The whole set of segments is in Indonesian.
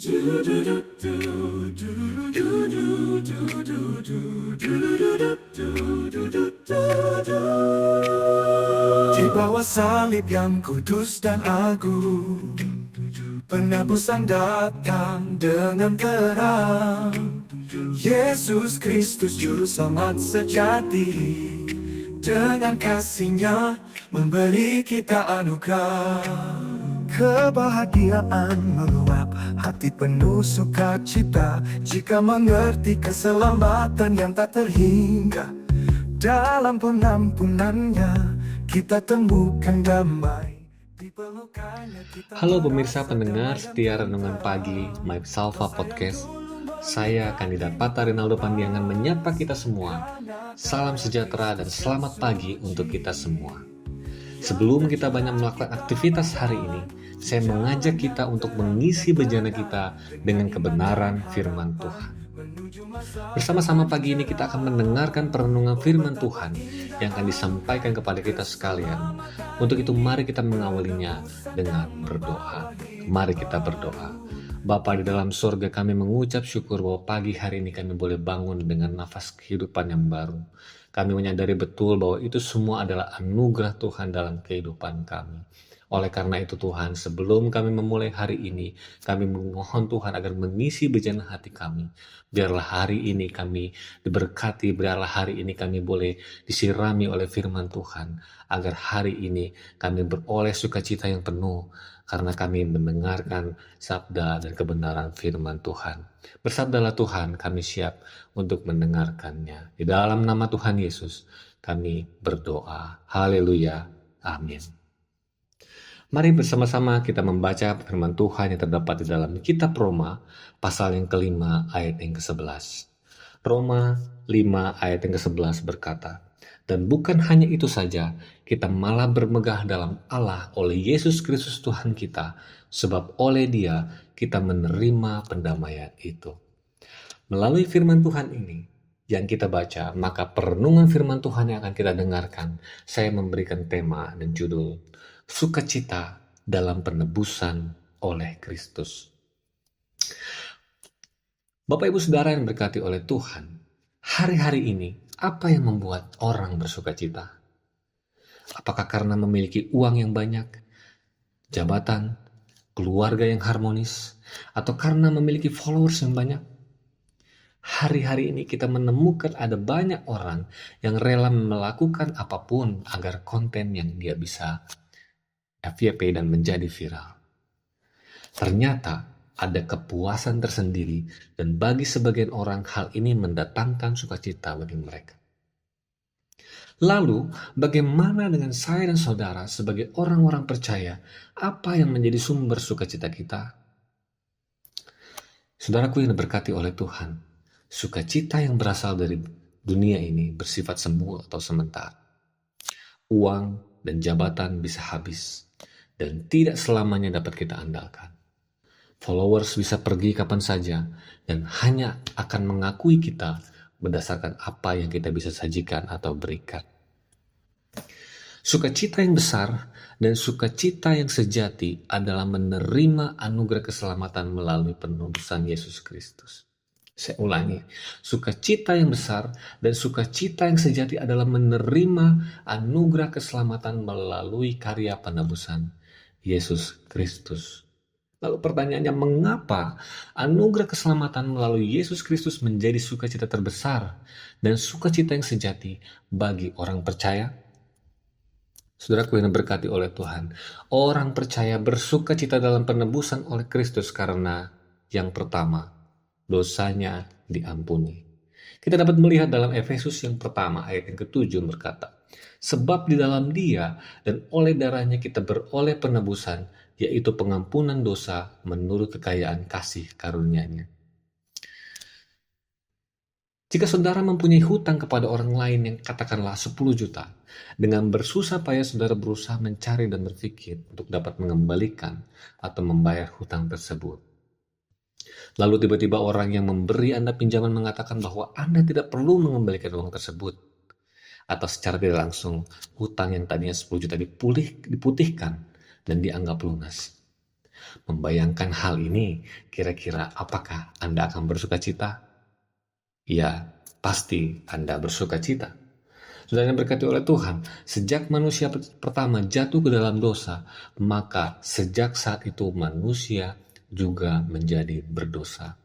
Di bawah salib yang kudus dan agung, penebusan datang dengan terang. Yesus Kristus Juru Selamat sejati, dengan kasih-Nya memberi kita anugerah. Kebahagiaan meluap, hati penuh sukacita jika mengerti keselamatan yang tak terhingga. Dalam pengampunan-Nya kita temukan damai. Halo pemirsa pendengar setia Renungan Pagi My Salva Podcast. Saya kandidat Pata Rinaldo Pandiangan menyapa kita semua. Salam sejahtera dan selamat pagi untuk kita semua. Sebelum kita banyak melakukan aktivitas hari ini, saya mengajak kita untuk mengisi bejana kita dengan kebenaran firman Tuhan. Bersama-sama pagi ini kita akan mendengarkan perenungan firman Tuhan yang akan disampaikan kepada kita sekalian. Untuk itu mari kita mengawalinya dengan berdoa. Mari kita berdoa. Bapa di dalam surga, kami mengucap syukur bahwa pagi hari ini kami boleh bangun dengan nafas kehidupan yang baru. Kami menyadari betul bahwa itu semua adalah anugerah Tuhan dalam kehidupan kami. Oleh karena itu Tuhan, sebelum kami memulai hari ini, kami memohon Tuhan agar mengisi bejana hati kami. Biarlah hari ini kami diberkati, biarlah hari ini kami boleh disirami oleh firman Tuhan. Agar hari ini kami beroleh sukacita yang penuh, karena kami mendengarkan sabda dan kebenaran firman Tuhan. Bersabdalah Tuhan, kami siap untuk mendengarkannya. Di dalam nama Tuhan Yesus, kami berdoa. Haleluya. Amin. Mari bersama-sama kita membaca firman Tuhan yang terdapat di dalam kitab Roma, pasal yang kelima ayat yang ke-11. Roma 5 ayat yang ke-11 berkata, "Dan bukan hanya itu saja, kita malah bermegah dalam Allah oleh Yesus Kristus Tuhan kita, sebab oleh Dia kita menerima pendamaian itu." Melalui firman Tuhan ini yang kita baca, maka perenungan firman Tuhan yang akan kita dengarkan, saya memberikan tema dan judul Sukacita dalam penebusan oleh Kristus. Bapak Ibu Saudara yang berkati oleh Tuhan, hari-hari ini apa yang membuat orang bersukacita? Apakah karena memiliki uang yang banyak, jabatan, keluarga yang harmonis, atau karena memiliki followers yang banyak? Hari-hari ini kita menemukan ada banyak orang yang rela melakukan apapun agar konten yang dia bisa FYP dan menjadi viral. Ternyata ada kepuasan tersendiri, dan bagi sebagian orang hal ini mendatangkan sukacita bagi mereka. Lalu, bagaimana dengan saya dan saudara sebagai orang-orang percaya? Apa yang menjadi sumber sukacita kita? Saudaraku yang diberkati oleh Tuhan, sukacita yang berasal dari dunia ini bersifat semu atau sementara. Uang dan jabatan bisa habis, dan tidak selamanya dapat kita andalkan. Followers bisa pergi kapan saja, dan hanya akan mengakui kita berdasarkan apa yang kita bisa sajikan atau berikan. Sukacita yang besar dan sukacita yang sejati adalah menerima anugerah keselamatan melalui penebusan Yesus Kristus. Saya ulangi, sukacita yang besar dan sukacita yang sejati adalah menerima anugerah keselamatan melalui karya penebusan Yesus Kristus. Lalu pertanyaannya, mengapa anugerah keselamatan melalui Yesus Kristus menjadi sukacita terbesar dan sukacita yang sejati bagi orang percaya? Saudaraku yang diberkati oleh Tuhan, orang percaya bersukacita dalam penebusan oleh Kristus karena yang pertama, dosanya diampuni. Kita dapat melihat dalam Efesus yang pertama ayat yang ke-7 berkata, "Sebab di dalam Dia dan oleh darahnya kita beroleh penebusan, yaitu pengampunan dosa menurut kekayaan kasih karunia-Nya." Jika saudara mempunyai hutang kepada orang lain yang katakanlah 10 juta, dengan bersusah payah saudara berusaha mencari dan berpikir untuk dapat mengembalikan atau membayar hutang tersebut. Lalu tiba-tiba orang yang memberi Anda pinjaman mengatakan bahwa Anda tidak perlu mengembalikan uang tersebut. Atau secara tidak langsung, hutang yang tadinya 10 juta diputihkan dan dianggap lunas. Membayangkan hal ini, kira-kira apakah Anda akan bersuka cita? Ya, pasti Anda bersuka cita. Saudara yang berkati oleh Tuhan, sejak manusia pertama jatuh ke dalam dosa, maka sejak saat itu manusia juga menjadi berdosa.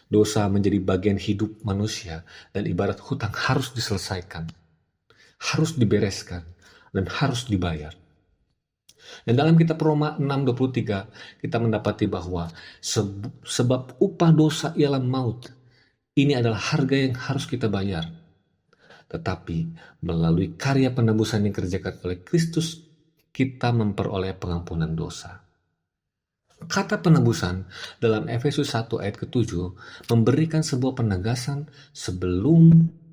Dosa menjadi bagian hidup manusia dan ibarat hutang harus diselesaikan, harus dibereskan, dan harus dibayar. Dan dalam kitab Roma 6:23 kita mendapati bahwa sebab upah dosa ialah maut. Ini adalah harga yang harus kita bayar. Tetapi melalui karya penebusan yang dikerjakan oleh Kristus, kita memperoleh pengampunan dosa. Kata penebusan dalam Efesus 1 ayat ke-7 memberikan sebuah penegasan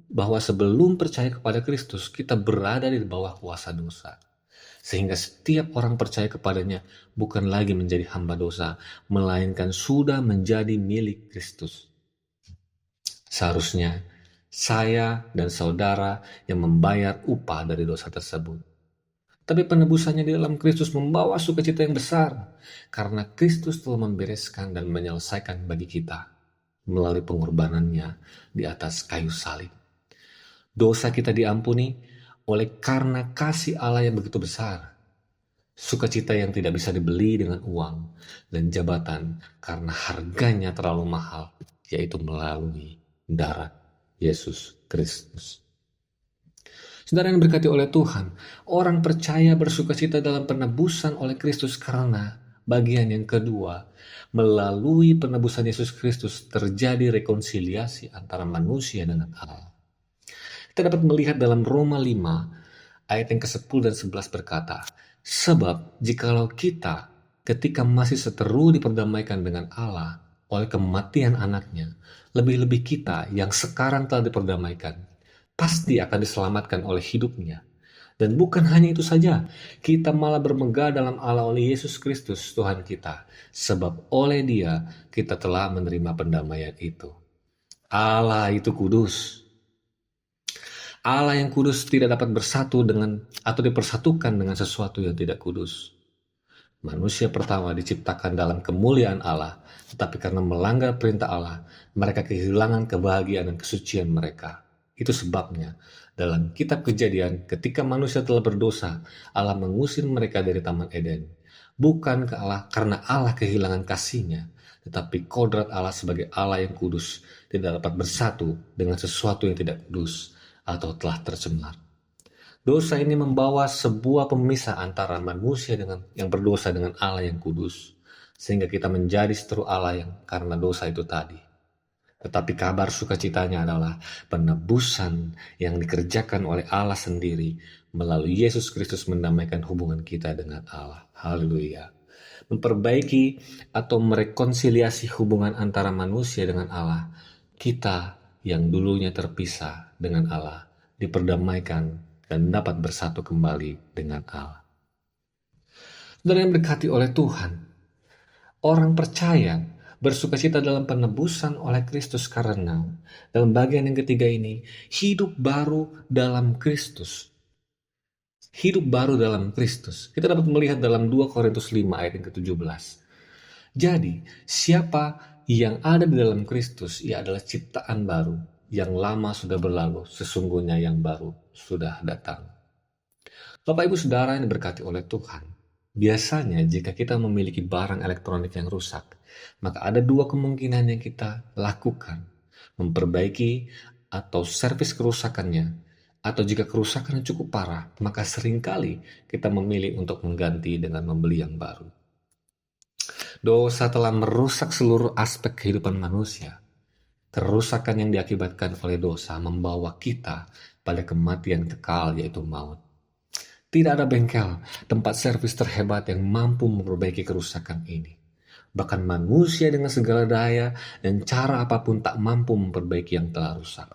bahwa sebelum percaya kepada Kristus, kita berada di bawah kuasa dosa. Sehingga setiap orang percaya kepadanya bukan lagi menjadi hamba dosa, melainkan sudah menjadi milik Kristus. Seharusnya saya dan saudara yang membayar upah dari dosa tersebut. Tapi penebusannya di dalam Kristus membawa sukacita yang besar, karena Kristus telah membereskan dan menyelesaikan bagi kita melalui pengorbanannya di atas kayu salib. Dosa kita diampuni oleh karena kasih Allah yang begitu besar. Sukacita yang tidak bisa dibeli dengan uang dan jabatan karena harganya terlalu mahal, yaitu melalui darah Yesus Kristus. Saudara yang berkati oleh Tuhan, orang percaya bersukacita dalam penebusan oleh Kristus karena bagian yang kedua, melalui penebusan Yesus Kristus terjadi rekonsiliasi antara manusia dengan Allah. Kita dapat melihat dalam Roma 5 ayat yang ke-10 dan 11 berkata, sebab jikalau kita ketika masih seteru diperdamaikan dengan Allah oleh kematian anaknya, lebih-lebih kita yang sekarang telah diperdamaikan, pasti akan diselamatkan oleh hidupnya. Dan bukan hanya itu saja, kita malah bermegah dalam Allah oleh Yesus Kristus Tuhan kita, sebab oleh Dia kita telah menerima pendamaian itu. Allah itu kudus. Allah yang kudus tidak dapat bersatu dengan atau dipersatukan dengan sesuatu yang tidak kudus. Manusia pertama diciptakan dalam kemuliaan Allah, tetapi karena melanggar perintah Allah, mereka kehilangan kebahagiaan dan kesucian mereka. Itu sebabnya, dalam kitab Kejadian, ketika manusia telah berdosa, Allah mengusir mereka dari Taman Eden. Bukan karena Allah kehilangan kasih-Nya, tetapi kodrat Allah sebagai Allah yang kudus tidak dapat bersatu dengan sesuatu yang tidak kudus atau telah tercemar. Dosa ini membawa sebuah pemisah antara manusia yang berdosa dengan Allah yang kudus, sehingga kita menjadi seteru Allah yang karena dosa itu tadi. Tetapi kabar sukacitanya adalah penebusan yang dikerjakan oleh Allah sendiri melalui Yesus Kristus mendamaikan hubungan kita dengan Allah. Haleluya. Memperbaiki atau merekonsiliasi hubungan antara manusia dengan Allah. Kita yang dulunya terpisah dengan Allah diperdamaikan dan dapat bersatu kembali dengan Allah. Saudara yang berkati oleh Tuhan, orang percaya bersukacita dalam penebusan oleh Kristus karena dalam bagian yang ketiga ini, hidup baru dalam Kristus. Hidup baru dalam Kristus. Kita dapat melihat dalam 2 Korintus 5 ayat yang ke-17. Jadi, siapa yang ada di dalam Kristus, ia adalah ciptaan baru. Yang lama sudah berlalu, sesungguhnya yang baru sudah datang. Bapak Ibu Saudara yang diberkati oleh Tuhan, biasanya jika kita memiliki barang elektronik yang rusak, maka ada dua kemungkinan yang kita lakukan. Memperbaiki atau servis kerusakannya, atau jika kerusakannya cukup parah, maka seringkali kita memilih untuk mengganti dengan membeli yang baru. Dosa telah merusak seluruh aspek kehidupan manusia. Kerusakan yang diakibatkan oleh dosa membawa kita pada kematian kekal, yaitu maut. Tidak ada bengkel, tempat servis terhebat yang mampu memperbaiki kerusakan ini. Bahkan manusia dengan segala daya dan cara apapun tak mampu memperbaiki yang telah rusak.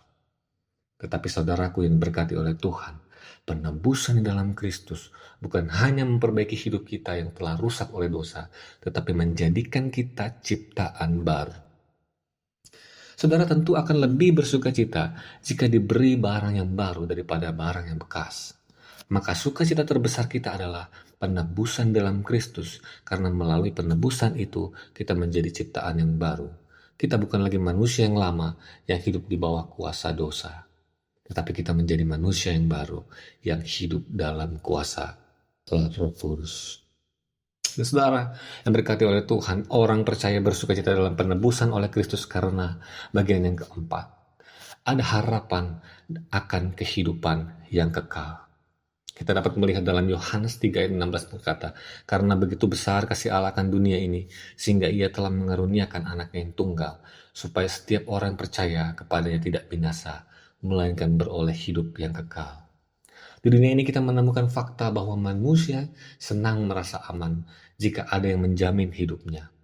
Tetapi saudaraku yang berkati oleh Tuhan, penebusan di dalam Kristus bukan hanya memperbaiki hidup kita yang telah rusak oleh dosa, tetapi menjadikan kita ciptaan baru. Saudara tentu akan lebih bersukacita jika diberi barang yang baru daripada barang yang bekas. Maka sukacita terbesar kita adalah penebusan dalam Kristus, karena melalui penebusan itu kita menjadi ciptaan yang baru. Kita bukan lagi manusia yang lama yang hidup di bawah kuasa dosa, tetapi kita menjadi manusia yang baru yang hidup dalam kuasa Roh Kudus. Dan saudara yang berkati oleh Tuhan, orang percaya bersukacita dalam penebusan oleh Kristus karena bagian yang keempat, ada harapan akan kehidupan yang kekal. Kita dapat melihat dalam Yohanes 3 ayat 16 berkata, karena begitu besar kasih Allah akan dunia ini, sehingga ia telah mengaruniakan anaknya yang tunggal, supaya setiap orang percaya kepadanya tidak binasa, melainkan beroleh hidup yang kekal. Di dunia ini kita menemukan fakta bahwa manusia senang merasa aman jika ada yang menjamin hidupnya.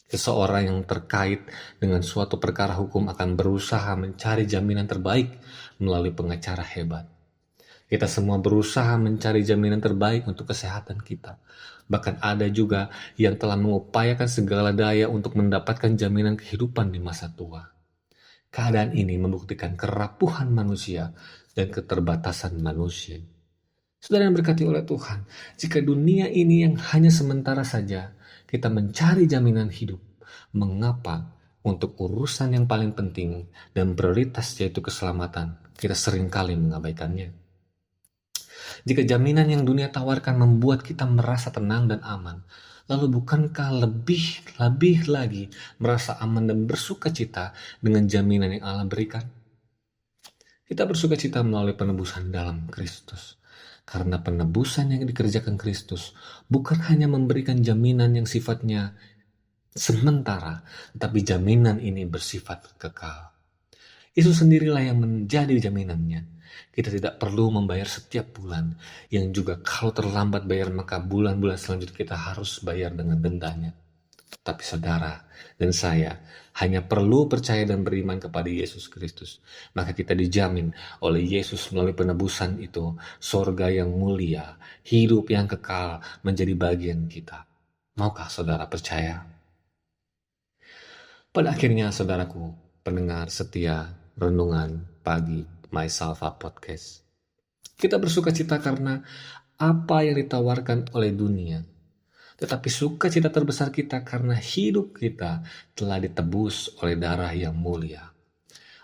Seseorang yang terkait dengan suatu perkara hukum akan berusaha mencari jaminan terbaik melalui pengacara hebat. Kita semua berusaha mencari jaminan terbaik untuk kesehatan kita. Bahkan ada juga yang telah mengupayakan segala daya untuk mendapatkan jaminan kehidupan di masa tua. Keadaan ini membuktikan kerapuhan manusia dan keterbatasan manusia. Saudara yang berkati oleh Tuhan, jika dunia ini yang hanya sementara saja kita mencari jaminan hidup, mengapa untuk urusan yang paling penting dan prioritas yaitu keselamatan, kita seringkali mengabaikannya? Jika jaminan yang dunia tawarkan membuat kita merasa tenang dan aman, lalu bukankah lebih lagi merasa aman dan bersukacita dengan jaminan yang Allah berikan? Kita bersukacita melalui penebusan dalam Kristus. Karena penebusan yang dikerjakan Kristus bukan hanya memberikan jaminan yang sifatnya sementara, tetapi jaminan ini bersifat kekal. Yesus sendirilah yang menjadi jaminannya. Kita tidak perlu membayar setiap bulan, yang juga kalau terlambat bayar maka bulan-bulan selanjutnya kita harus bayar dengan dendanya. Tapi saudara dan saya hanya perlu percaya dan beriman kepada Yesus Kristus. Maka kita dijamin oleh Yesus melalui penebusan itu, sorga yang mulia, hidup yang kekal menjadi bagian kita. Maukah saudara percaya? Pada akhirnya saudaraku, pendengar setia renungan pagi My Salva Podcast, kita bersukacita karena apa yang ditawarkan oleh dunia. Tetapi sukacita terbesar kita karena hidup kita telah ditebus oleh darah yang mulia.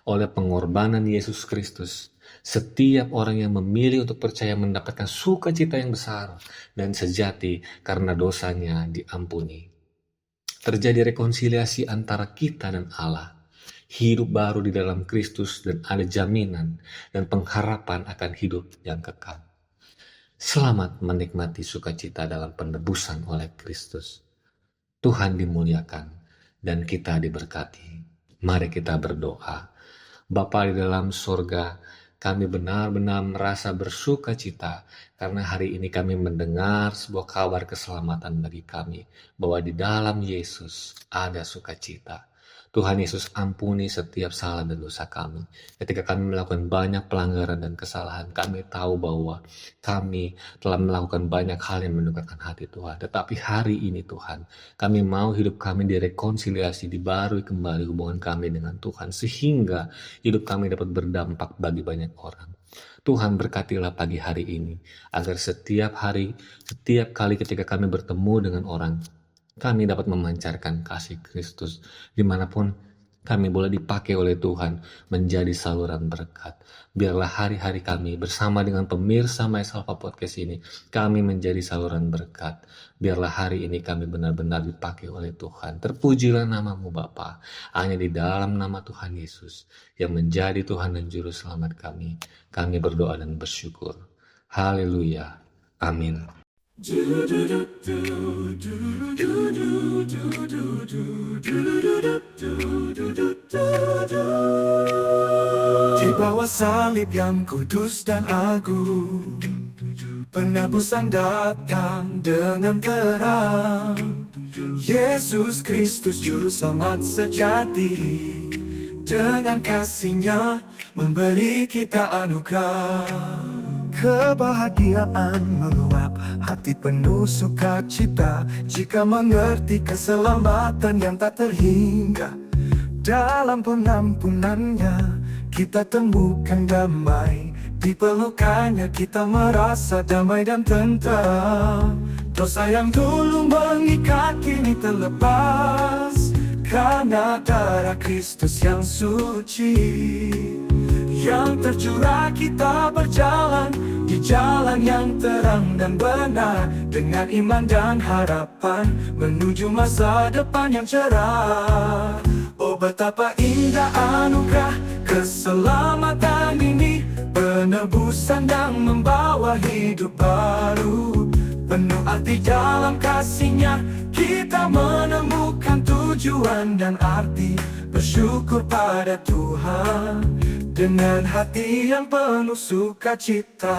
Oleh pengorbanan Yesus Kristus, setiap orang yang memilih untuk percaya mendapatkan sukacita yang besar dan sejati karena dosanya diampuni. Terjadi rekonsiliasi antara kita dan Allah. Hidup baru di dalam Kristus dan ada jaminan dan pengharapan akan hidup yang kekal. Selamat menikmati sukacita dalam penebusan oleh Kristus. Tuhan dimuliakan dan kita diberkati. Mari kita berdoa. Bapa di dalam sorga, kami benar-benar merasa bersukacita karena hari ini kami mendengar sebuah kabar keselamatan bagi kami, bahwa di dalam Yesus ada sukacita. Tuhan Yesus, ampuni setiap salah dan dosa kami. Ketika kami melakukan banyak pelanggaran dan kesalahan, kami tahu bahwa kami telah melakukan banyak hal yang mendukakan hati Tuhan. Tetapi hari ini Tuhan, kami mau hidup kami direkonsiliasi, dibarui kembali hubungan kami dengan Tuhan, sehingga hidup kami dapat berdampak bagi banyak orang. Tuhan, berkatilah pagi hari ini, agar setiap hari, setiap kali ketika kami bertemu dengan orang, kami dapat memancarkan kasih Kristus dimanapun kami boleh dipakai oleh Tuhan menjadi saluran berkat. Biarlah hari-hari kami bersama dengan pemirsa My Salva Podcast ini, kami menjadi saluran berkat. Biarlah hari ini kami benar-benar dipakai oleh Tuhan. Terpujilah namamu Bapa. Hanya di dalam nama Tuhan Yesus yang menjadi Tuhan dan Juru Selamat kami berdoa dan bersyukur. Haleluya. Amin. Di bawah salib yang kudus dan agung, penebusan datang dengan terang. Yesus Kristus Juru Selamat sejati, dengan kasih-Nya memberi kita anugerah. Kebahagiaan meluap, hati penuh sukacita jika mengerti keselamatan yang tak terhingga. Dalam pengampunan-Nya kita temukan damai Di pelukannya kita merasa damai dan tentram. Dosa yang dulu mengikat kini terlepas, karena darah Kristus yang suci yang tercurah. Kita berjalan di jalan yang terang dan benar, dengan iman dan harapan menuju masa depan yang cerah. Oh, betapa indah anugerah keselamatan ini, penebusan yang membawa hidup baru. Penuh arti dalam kasih-Nya, kita menemukan tujuan dan arti. Bersyukur pada Tuhan dengan hati yang penuh sukacita.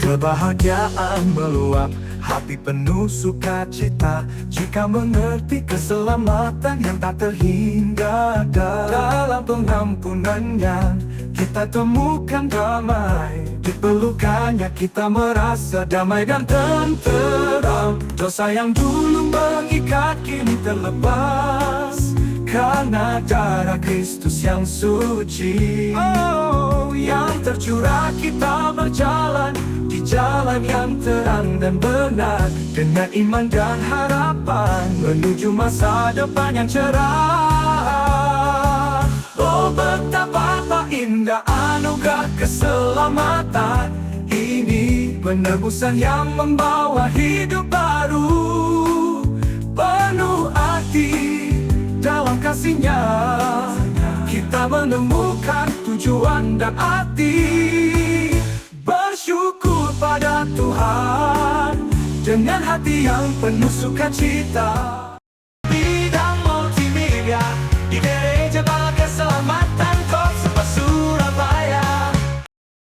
Kebahagiaan meluap, hati penuh sukacita, jika mengerti keselamatan yang tak terhingga. Dalam pengampunan-Nya kita temukan damai, di pelukannya kita merasa damai dan tenteram. Dosa yang dulu mengikat kini terlepas, karena darah Kristus yang suci. Oh, yang tercurah. Kita berjalan di jalan yang terang dan benar, dengan iman dan harapan menuju masa depan yang cerah. Oh, betapa indah anugerah keselamatan ini, penebusan yang membawa hidup baru. Penuh arti dalam kasih-Nya, kita menemukan tujuan dan arti. Bersyukur pada Tuhan dengan hati yang penuh sukacita.